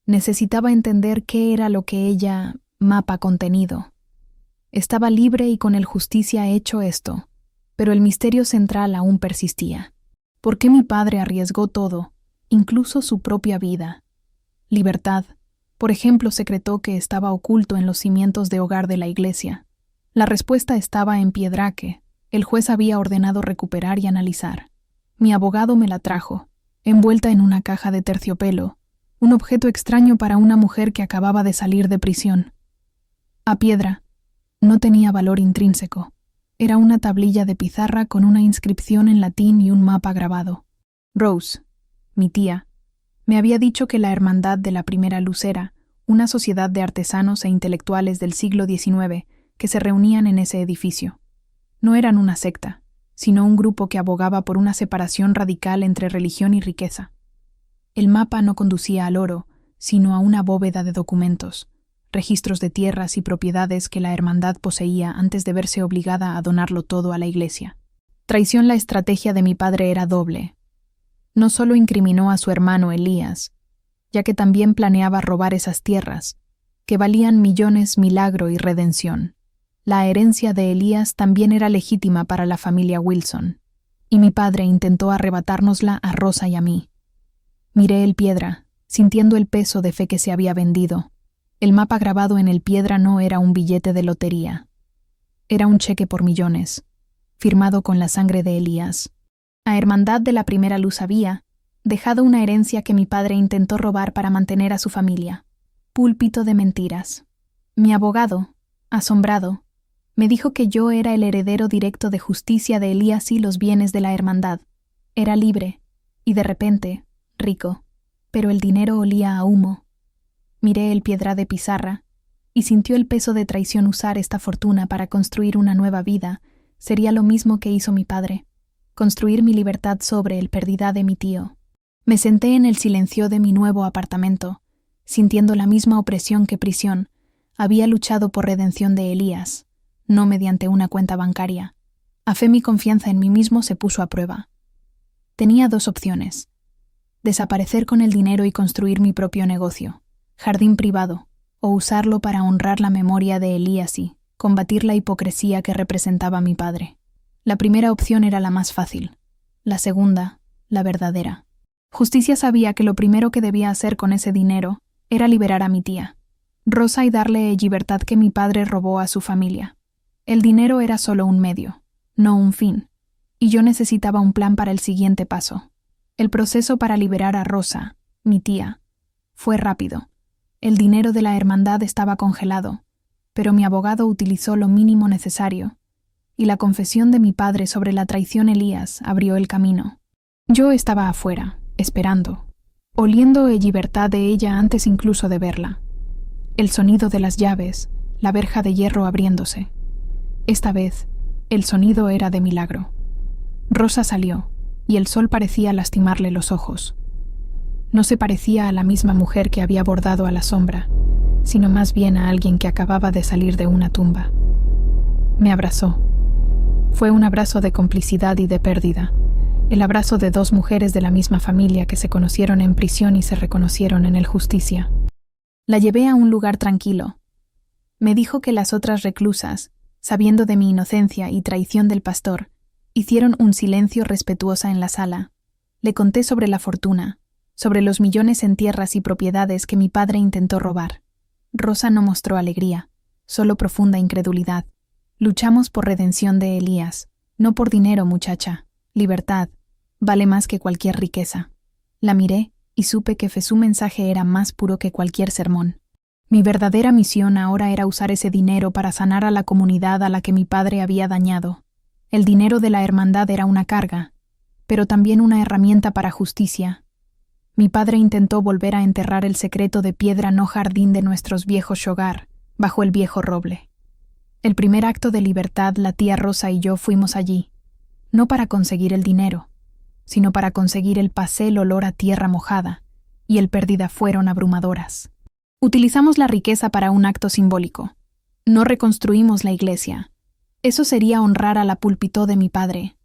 Speaker 1: Necesitaba entender qué era lo que ella, mapa contenido. Estaba libre y con el justicia hecho esto, pero el misterio central aún persistía. ¿Por qué mi padre arriesgó todo, incluso su propia vida? Libertad, por ejemplo, secretó que estaba oculto en los cimientos de hogar de la iglesia. La respuesta estaba en piedra que el juez había ordenado recuperar y analizar. Mi abogado me la trajo, envuelta en una caja de terciopelo, un objeto extraño para una mujer que acababa de salir de prisión. A piedra, no tenía valor intrínseco. Era una tablilla de pizarra con una inscripción en latín y un mapa grabado. Rose, mi tía, me había dicho que la Hermandad de la Primera Luz era una sociedad de artesanos e intelectuales del siglo XIX que se reunían en ese edificio. No eran una secta, sino un grupo que abogaba por una separación radical entre religión y riqueza. El mapa no conducía al oro, sino a una bóveda de documentos, registros de tierras y propiedades que la hermandad poseía antes de verse obligada a donarlo todo a la iglesia. Traición. La estrategia de mi padre era doble. No solo incriminó a su hermano Elías, ya que también planeaba robar esas tierras, que valían millones, milagro y redención. La herencia de Elías también era legítima para la familia Wilson, y mi padre intentó arrebatárnosla a Rosa y a mí. Miré el piedra, sintiendo el peso de fe que se había vendido. El mapa grabado en el piedra no era un billete de lotería. Era un cheque por millones, firmado con la sangre de Elías. La Hermandad de la Primera Luz había dejado una herencia que mi padre intentó robar para mantener a su familia. Púlpito de mentiras. Mi abogado, asombrado, me dijo que yo era el heredero directo de justicia de Elías y los bienes de la hermandad. Era libre, y de repente, rico, pero el dinero olía a humo. Miré el piedra de pizarra, y sintió el peso de traición. Usar esta fortuna para construir una nueva vida sería lo mismo que hizo mi padre, construir mi libertad sobre el pérdida de mi tío. Me senté en el silencio de mi nuevo apartamento, sintiendo la misma opresión que prisión. Había luchado por redención de Elías, no mediante una cuenta bancaria. A fe mi confianza en mí mismo se puso a prueba. Tenía dos opciones: desaparecer con el dinero y construir mi propio negocio, jardín privado, o usarlo para honrar la memoria de Elías y combatir la hipocresía que representaba mi padre. La primera opción era la más fácil, la segunda, la verdadera. Justicia sabía que lo primero que debía hacer con ese dinero era liberar a mi tía, Rosa, y darle la libertad que mi padre robó a su familia. El dinero era solo un medio, no un fin, y yo necesitaba un plan para el siguiente paso. El proceso para liberar a Rosa, mi tía, fue rápido. El dinero de la hermandad estaba congelado, pero mi abogado utilizó lo mínimo necesario, y la confesión de mi padre sobre la traición Elías abrió el camino. Yo estaba afuera, esperando, oliendo la libertad de ella antes incluso de verla. El sonido de las llaves, la verja de hierro abriéndose. Esta vez, el sonido era de milagro. Rosa salió, y el sol parecía lastimarle los ojos. No se parecía a la misma mujer que había bordado a la sombra, sino más bien a alguien que acababa de salir de una tumba. Me abrazó. Fue un abrazo de complicidad y de pérdida, el abrazo de dos mujeres de la misma familia que se conocieron en prisión y se reconocieron en el justicia. La llevé a un lugar tranquilo. Me dijo que las otras reclusas, sabiendo de mi inocencia y traición del pastor, hicieron un silencio respetuosa en la sala. Le conté sobre la fortuna, sobre los millones en tierras y propiedades que mi padre intentó robar. Rosa no mostró alegría, solo profunda incredulidad. Luchamos por redención de Elías, no por dinero, muchacha. Libertad vale más que cualquier riqueza. La miré y supe que su mensaje era más puro que cualquier sermón. Mi verdadera misión ahora era usar ese dinero para sanar a la comunidad a la que mi padre había dañado. El dinero de la hermandad era una carga, pero también una herramienta para justicia. Mi padre intentó volver a enterrar el secreto de piedra no jardín de nuestros viejos hogar, bajo el viejo roble. El primer acto de libertad, la tía Rosa y yo fuimos allí, no para conseguir el dinero, sino para conseguir el pastel olor a tierra mojada, y el pérdida fueron abrumadoras. Utilizamos la riqueza para un acto simbólico. No reconstruimos la iglesia. Eso sería honrar a la púlpito de mi padre.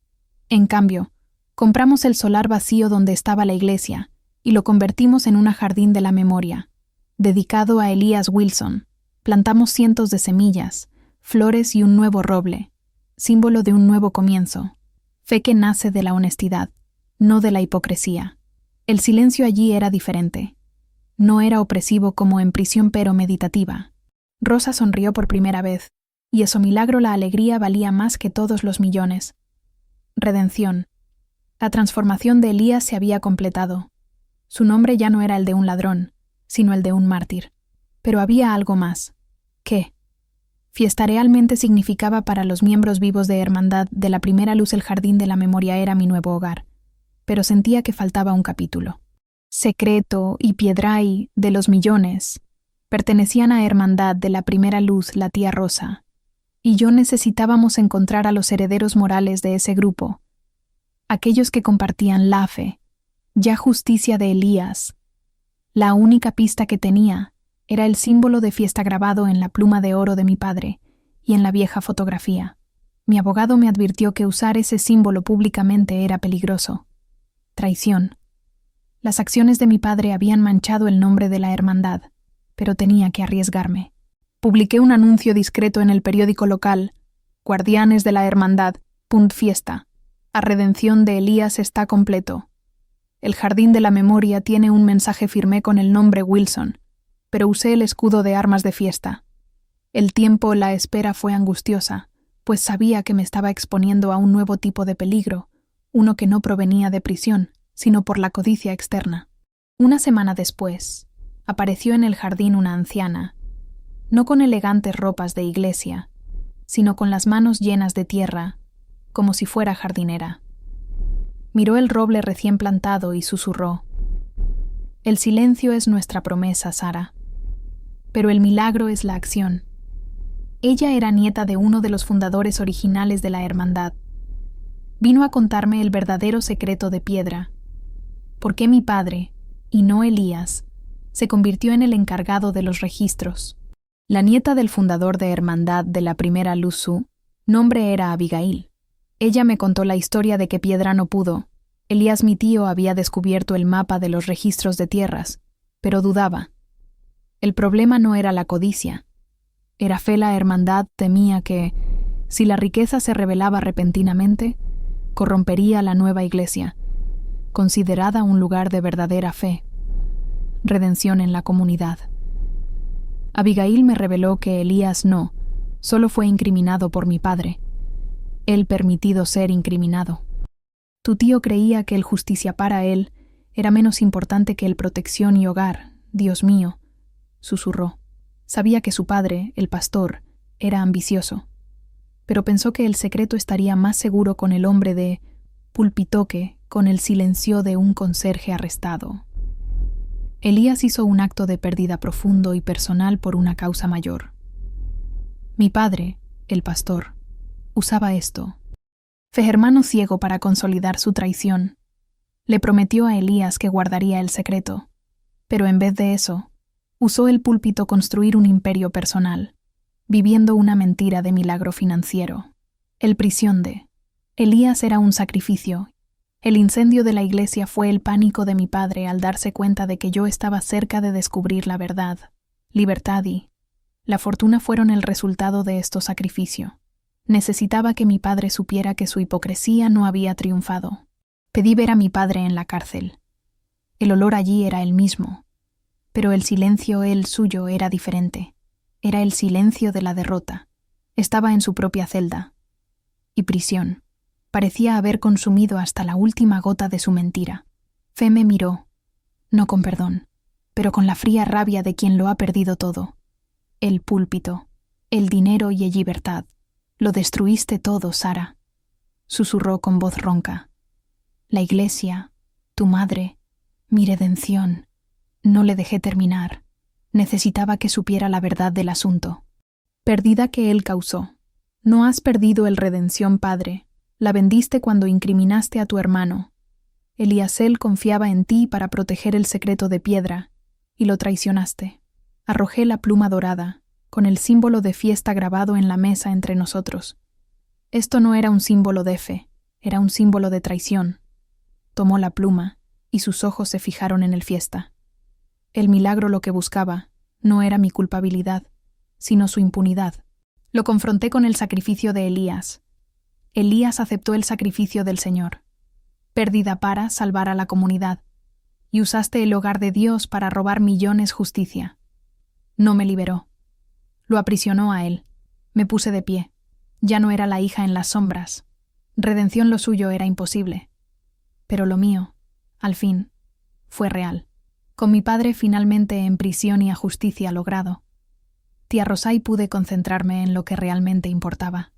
Speaker 1: En cambio, compramos el solar vacío donde estaba la iglesia y lo convertimos en un jardín de la memoria, dedicado a Elías Wilson. Plantamos cientos de semillas, flores y un nuevo roble, símbolo de un nuevo comienzo. Fe que nace de la honestidad, no de la hipocresía. El silencio allí era diferente. No era opresivo como en prisión, pero meditativa. Rosa sonrió por primera vez, y eso milagro la alegría valía más que todos los millones. Redención. La transformación de Elías se había completado. Su nombre ya no era el de un ladrón, sino el de un mártir. Pero había algo más. ¿Qué? Fiesta realmente significaba para los miembros vivos de Hermandad de la Primera Luz. El jardín de la memoria era mi nuevo hogar, pero sentía que faltaba un capítulo. Secreto y Piedray, de los millones, pertenecían a Hermandad de la Primera Luz, la tía Rosa, y yo necesitábamos encontrar a los herederos morales de ese grupo, aquellos que compartían la fe, ya justicia de Elías. La única pista que tenía era el símbolo de fiesta grabado en la pluma de oro de mi padre y en la vieja fotografía. Mi abogado me advirtió que usar ese símbolo públicamente era peligroso. Traición. Las acciones de mi padre habían manchado el nombre de la hermandad, pero tenía que arriesgarme. Publiqué un anuncio discreto en el periódico local: Guardianes de la Hermandad, fiesta. La redención de Elías está completo. El jardín de la memoria tiene un mensaje. Firmé con el nombre Wilson, pero usé el escudo de armas de fiesta. El tiempo, la espera fue angustiosa, pues sabía que me estaba exponiendo a un nuevo tipo de peligro, uno que no provenía de prisión, sino por la codicia externa. Una semana después, apareció en el jardín una anciana, no con elegantes ropas de iglesia, sino con las manos llenas de tierra, como si fuera jardinera. Miró el roble recién plantado y susurró: «El silencio es nuestra promesa, Sara. Pero el milagro es la acción». Ella era nieta de uno de los fundadores originales de la hermandad. Vino a contarme el verdadero secreto de Piedra. ¿Por qué mi padre, y no Elías, se convirtió en el encargado de los registros? La nieta del fundador de Hermandad de la Primera Luz, su nombre era Abigail. Ella me contó la historia de que Piedra no pudo. Elías, mi tío, había descubierto el mapa de los registros de tierras, pero dudaba. El problema no era la codicia. Era fe. La hermandad temía que, si la riqueza se revelaba repentinamente, corrompería la nueva iglesia, considerada un lugar de verdadera fe. Redención en la comunidad. Abigail me reveló que Elías solo fue incriminado por mi padre. Él permitido ser incriminado. Tu tío creía que el justicia para él era menos importante que el protección y hogar. Dios mío, susurró. Sabía que su padre, el pastor, era ambicioso, pero pensó que el secreto estaría más seguro con el hombre de púlpito que con el silencio de un conserje arrestado. Elías hizo un acto de pérdida profundo y personal por una causa mayor. Mi padre, el pastor, usaba esto. Fue hermano ciego para consolidar su traición. Le prometió a Elías que guardaría el secreto, pero en vez de eso, usó el púlpito construir un imperio personal, viviendo una mentira de milagro financiero. El prisión de Elías era un sacrificio. El incendio de la iglesia fue el pánico de mi padre al darse cuenta de que yo estaba cerca de descubrir la verdad. Libertad y la fortuna fueron el resultado de este sacrificio. Necesitaba que mi padre supiera que su hipocresía no había triunfado. Pedí ver a mi padre en la cárcel. El olor allí era el mismo, pero el silencio, el suyo, era diferente. Era el silencio de la derrota. Estaba en su propia celda. Y prisión. Parecía haber consumido hasta la última gota de su mentira. Fe me miró, no con perdón, pero con la fría rabia de quien lo ha perdido todo. El púlpito, el dinero y la libertad. Lo destruiste todo, Sara, susurró con voz ronca. La iglesia, tu madre, mi redención. No le dejé terminar. Necesitaba que supiera la verdad del asunto. Pérdida que él causó. No has perdido el redención, Padre. La vendiste cuando incriminaste a tu hermano. Eliasel confiaba en ti para proteger el secreto de piedra, y lo traicionaste. Arrojé la pluma dorada, con el símbolo de fiesta grabado en la mesa entre nosotros. Esto no era un símbolo de fe, era un símbolo de traición. Tomó la pluma, y sus ojos se fijaron en el fiesta. El milagro lo que buscaba no era mi culpabilidad, sino su impunidad. Lo confronté con el sacrificio de Elías. Elías aceptó el sacrificio del Señor. Pérdida para salvar a la comunidad. Y usaste el hogar de Dios para robar millones justicia. No me liberó. Lo aprisionó a él. Me puse de pie. Ya no era la hija en las sombras. Redención lo suyo era imposible. Pero lo mío, al fin, fue real. Con mi padre finalmente en prisión y a justicia logrado. Tía Rosay pude concentrarme en lo que realmente importaba.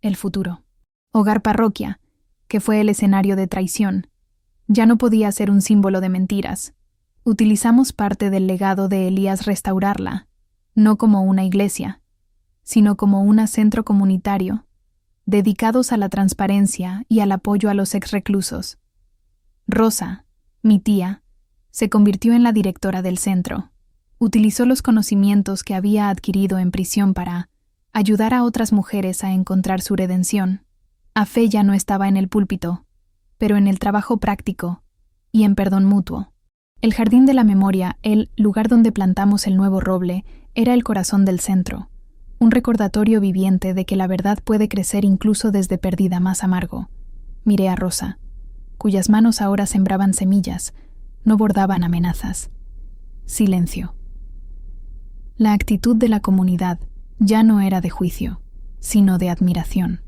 Speaker 1: El futuro. Hogar Parroquia, que fue el escenario de traición, ya no podía ser un símbolo de mentiras. Utilizamos parte del legado de Elías restaurarla, no como una iglesia, sino como un centro comunitario, dedicados a la transparencia y al apoyo a los exreclusos. Rosa, mi tía, se convirtió en la directora del centro. Utilizó los conocimientos que había adquirido en prisión para ayudar a otras mujeres a encontrar su redención. Fe ya no estaba en el púlpito, pero en el trabajo práctico y en perdón mutuo. El jardín de la memoria, el lugar donde plantamos el nuevo roble, era el corazón del centro, un recordatorio viviente de que la verdad puede crecer incluso desde pérdida más amargo. Miré a Rosa, cuyas manos ahora sembraban semillas, no bordaban amenazas. Silencio. La actitud de la comunidad ya no era de juicio, sino de admiración.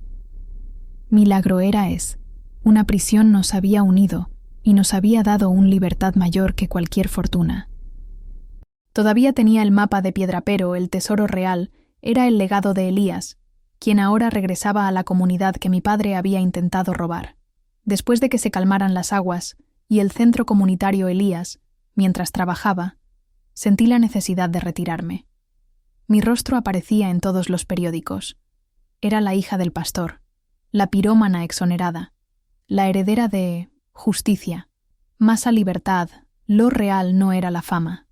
Speaker 1: Milagro es. Una prisión nos había unido y nos había dado una libertad mayor que cualquier fortuna. Todavía tenía el mapa de Piedrapero, el tesoro real, era el legado de Elías, quien ahora regresaba a la comunidad que mi padre había intentado robar. Después de que se calmaran las aguas y el centro comunitario Elías, mientras trabajaba, sentí la necesidad de retirarme. Mi rostro aparecía en todos los periódicos. Era la hija del pastor, la pirómana exonerada, la heredera de justicia. Más a libertad, lo real no era la fama,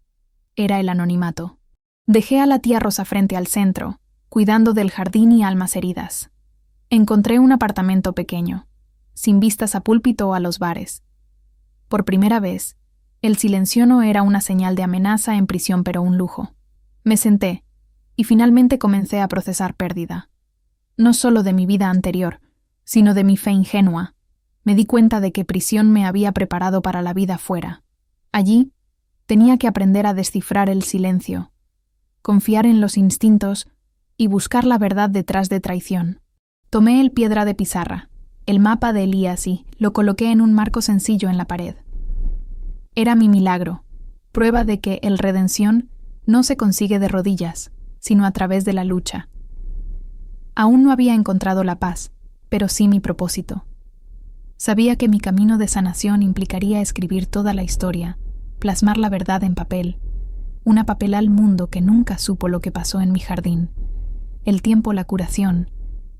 Speaker 1: era el anonimato. Dejé a la tía Rosa frente al centro, cuidando del jardín y almas heridas. Encontré un apartamento pequeño, sin vistas a púlpito o a los bares. Por primera vez, el silencio no era una señal de amenaza en prisión, pero un lujo. Me senté, y finalmente comencé a procesar pérdida. No solo de mi vida anterior, sino de mi fe ingenua. Me di cuenta de que prisión me había preparado para la vida fuera. Allí, tenía que aprender a descifrar el silencio, confiar en los instintos y buscar la verdad detrás de traición. Tomé el piedra de pizarra, el mapa de Elías, y lo coloqué en un marco sencillo en la pared. Era mi milagro, prueba de que el redención no se consigue de rodillas, sino a través de la lucha. Aún no había encontrado la paz, pero sí mi propósito. Sabía que mi camino de sanación implicaría escribir toda la historia, plasmar la verdad en papel, una papel al mundo que nunca supo lo que pasó en mi jardín. El tiempo, la curación,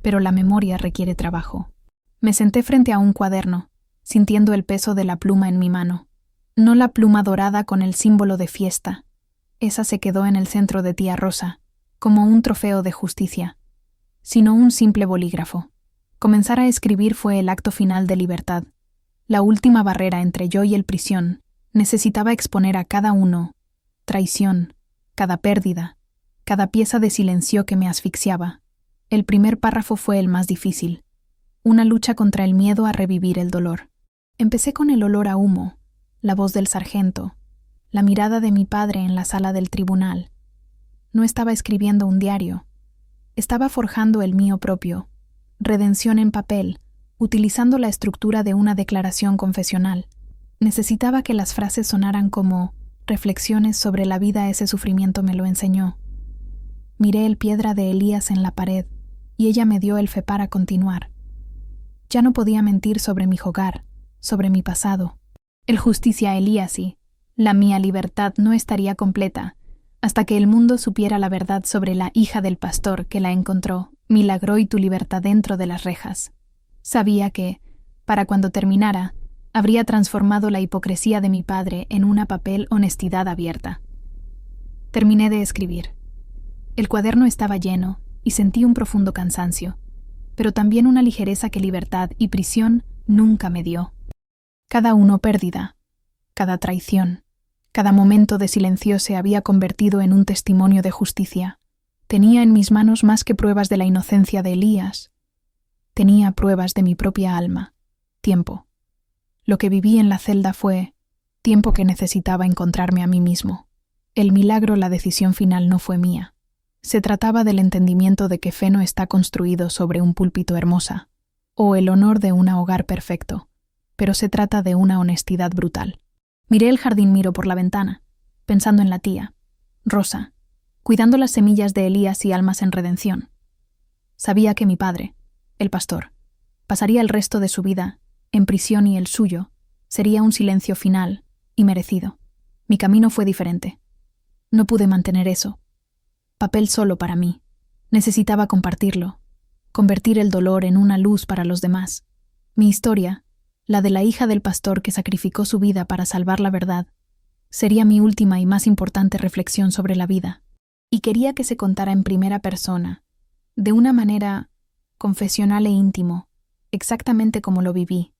Speaker 1: pero la memoria requiere trabajo. Me senté frente a un cuaderno, sintiendo el peso de la pluma en mi mano. No la pluma dorada con el símbolo de fiesta. Esa se quedó en el centro de tía Rosa, como un trofeo de justicia, sino un simple bolígrafo. Comenzar a escribir fue el acto final de libertad. La última barrera entre yo y el prisión. Necesitaba exponer a cada uno, traición, cada pérdida, cada pieza de silencio que me asfixiaba. El primer párrafo fue el más difícil. Una lucha contra el miedo a revivir el dolor. Empecé con el olor a humo, la voz del sargento, la mirada de mi padre en la sala del tribunal. No estaba escribiendo un diario. Estaba forjando el mío propio. Redención en papel, utilizando la estructura de una declaración confesional. Necesitaba que las frases sonaran como reflexiones sobre la vida. Ese sufrimiento me lo enseñó. Miré el piedra de Elías en la pared, y ella me dio el fe para continuar. Ya no podía mentir sobre mi hogar, sobre mi pasado. El justicia Elías y la mía libertad no estaría completa hasta que el mundo supiera la verdad sobre la hija del pastor que la encontró, milagró y tu libertad dentro de las rejas. Sabía que, para cuando terminara, habría transformado la hipocresía de mi padre en una papel honestidad abierta. Terminé de escribir. El cuaderno estaba lleno y sentí un profundo cansancio, pero también una ligereza que libertad y prisión nunca me dio. Cada uno pérdida, cada traición, cada momento de silencio se había convertido en un testimonio de justicia. Tenía en mis manos más que pruebas de la inocencia de Elías. Tenía pruebas de mi propia alma, tiempo. Lo que viví en la celda fue tiempo que necesitaba encontrarme a mí mismo. El milagro, la decisión final no fue mía. Se trataba del entendimiento de que fe no está construido sobre un púlpito hermosa, o el honor de un hogar perfecto, pero se trata de una honestidad brutal. Miré el jardín miro por la ventana, pensando en la tía, Rosa, cuidando las semillas de Elías y almas en redención. Sabía que mi padre, el pastor, pasaría el resto de su vida en prisión y el suyo sería un silencio final y merecido. Mi camino fue diferente. No pude mantener eso. Papel solo para mí. Necesitaba compartirlo, convertir el dolor en una luz para los demás. Mi historia, la de la hija del pastor que sacrificó su vida para salvar la verdad, sería mi última y más importante reflexión sobre la vida. Y quería que se contara en primera persona, de una manera confesional e íntimo, exactamente como lo viví,